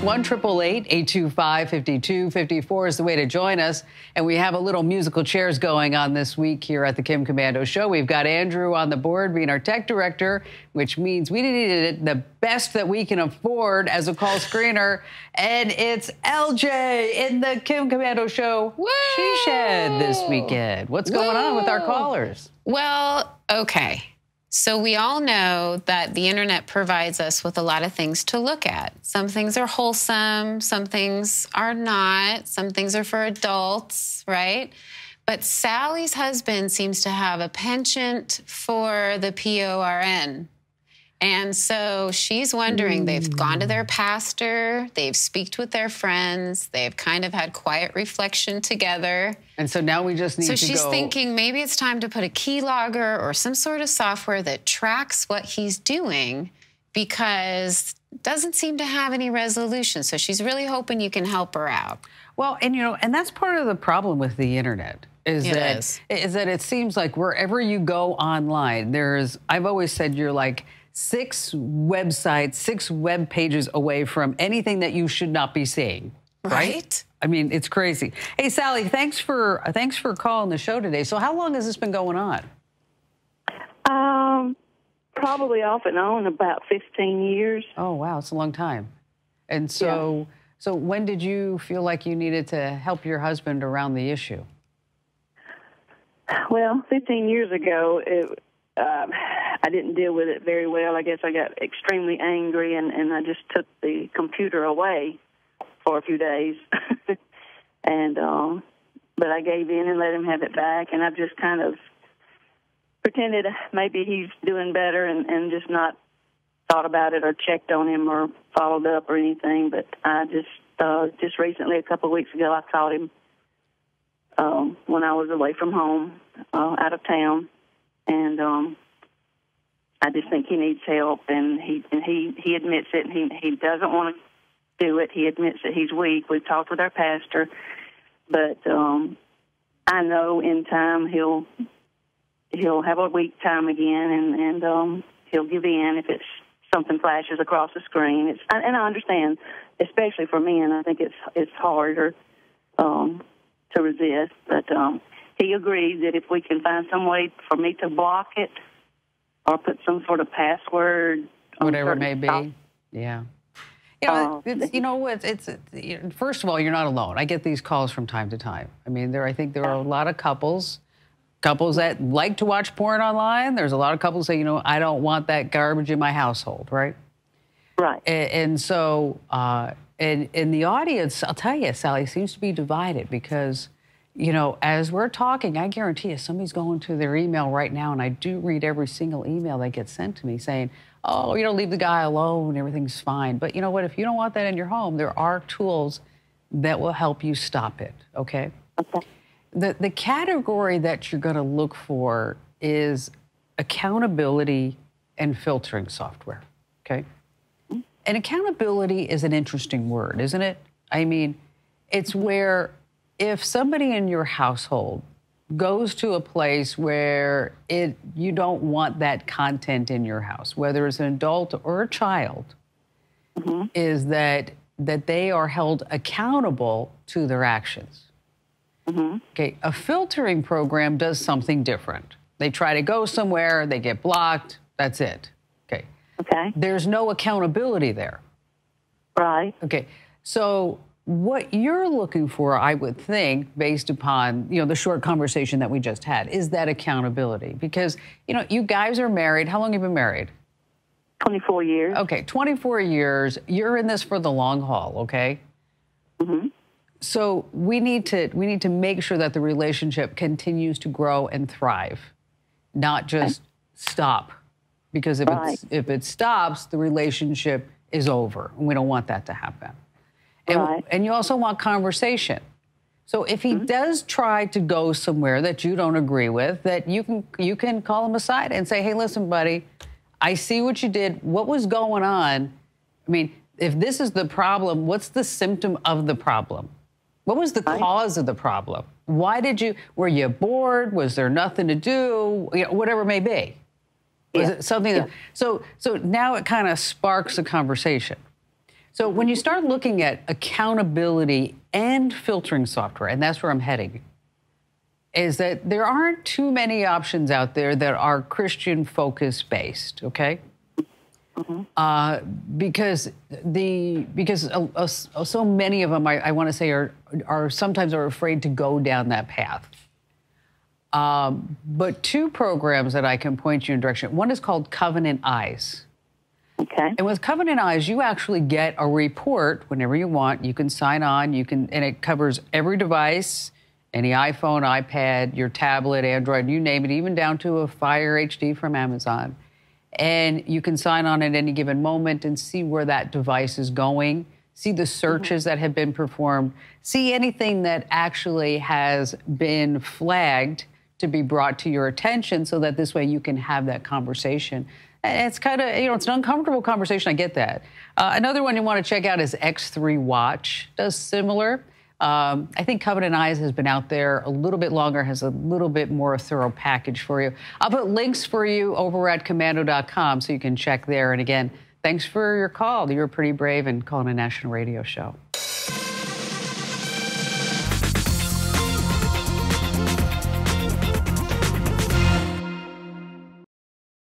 1-888-825-5254 is the way to join us. And we have a little musical chairs going on this week here at the Kim Komando Show. We've got Andrew on the board being our tech director, which means we needed the best that we can afford as a call screener. And it's LJ in the Kim Komando Show She Shed this weekend. What's going on with our callers? Well, okay. So we all know that the internet provides us with a lot of things to look at. Some things are wholesome, some things are not, some things are for adults, right? But Sally's husband seems to have a penchant for the PORN. And so she's wondering, they've gone to their pastor, they've speaked with their friends, they've kind of had quiet reflection together. And so now we just need to go. So she's thinking maybe it's time to put a keylogger or some sort of software that tracks what he's doing, because it doesn't seem to have any resolution. So she's really hoping you can help her out. Well, and and that's part of the problem with the internet. Is that it seems like wherever you go online, I've always said you're like 6 websites, 6 web pages away from anything that you should not be seeing. Right? I mean, it's crazy. Hey, Sally, thanks for calling the show today. So how long has this been going on? Probably off and on about 15 years. Oh, wow. It's a long time. And so, so when did you feel like you needed to help your husband around the issue? Well, 15 years ago, I didn't deal with it very well. I guess I got extremely angry, and I just took the computer away for a few days. But I gave in and let him have it back, and I've just kind of pretended maybe he's doing better and just not thought about it or checked on him or followed up or anything. But I just recently, a couple of weeks ago, I called him when I was away from home, out of town. And I just think he needs help, and he admits it. And he doesn't want to do it. He admits that he's weak. We've talked with our pastor, but I know in time he'll have a weak time again, and he'll give in if something flashes across the screen. And I understand, especially for men. I think it's harder to resist, but. He agreed that if we can find some way for me to block it or put some sort of password. Whatever it may be. Yeah. First of all, you're not alone. I get these calls from time to time. I mean, I think there are a lot of couples that like to watch porn online. There's a lot of couples say, I don't want that garbage in my household, right? Right. And so in the audience, I'll tell you, Sally, seems to be divided because as we're talking, I guarantee you somebody's going to their email right now, and I do read every single email that gets sent to me saying, oh, leave the guy alone, everything's fine. But you know what? If you don't want that in your home, there are tools that will help you stop it, okay? Okay. The category that you're going to look for is accountability and filtering software, okay? And accountability is an interesting word, isn't it? I mean, it's where if somebody in your household goes to a place where you don't want that content in your house, whether it's an adult or a child, is that they are held accountable to their actions. Okay, a filtering program does something different. They try to go somewhere, they get blocked, that's it. Okay. There's no accountability there. Right. Okay, so what you're looking for, I would think, based upon, the short conversation that we just had, is that accountability. Because, you guys are married. How long have you been married? 24 years. Okay, 24 years. You're in this for the long haul, okay? So we need to make sure that the relationship continues to grow and thrive, not just stop. Because if it stops, the relationship is over, and we don't want that to happen. And you also want conversation. So if he does try to go somewhere that you don't agree with, that you can call him aside and say, hey, listen, buddy, I see what you did. What was going on? I mean, if this is the problem, what's the symptom of the problem? What was the cause of the problem? Were you bored? Was there nothing to do? Whatever it may be. Was it something that, so now it kind of sparks a conversation. So when you start looking at accountability and filtering software, and that's where I'm heading, is that there aren't too many options out there that are Christian focus based, okay? Because so many of them, I want to say, are sometimes afraid to go down that path. But two programs that I can point you in direction. One is called Covenant Eyes. Okay. And with Covenant Eyes, you actually get a report whenever you want. You can sign on. And it covers every device, any iPhone, iPad, your tablet, Android, you name it, even down to a Fire HD from Amazon. And you can sign on at any given moment and see where that device is going, see the searches that have been performed, see anything that actually has been flagged to be brought to your attention, so that this way you can have that conversation. And it's kind of, it's an uncomfortable conversation. I get that. Another one you want to check out is X3 Watch. Does similar. I think Covenant Eyes has been out there a little bit longer, has a little bit more thorough package for you. I'll put links for you over at Komando.com so you can check there. And again, thanks for your call. You were pretty brave in calling a national radio show.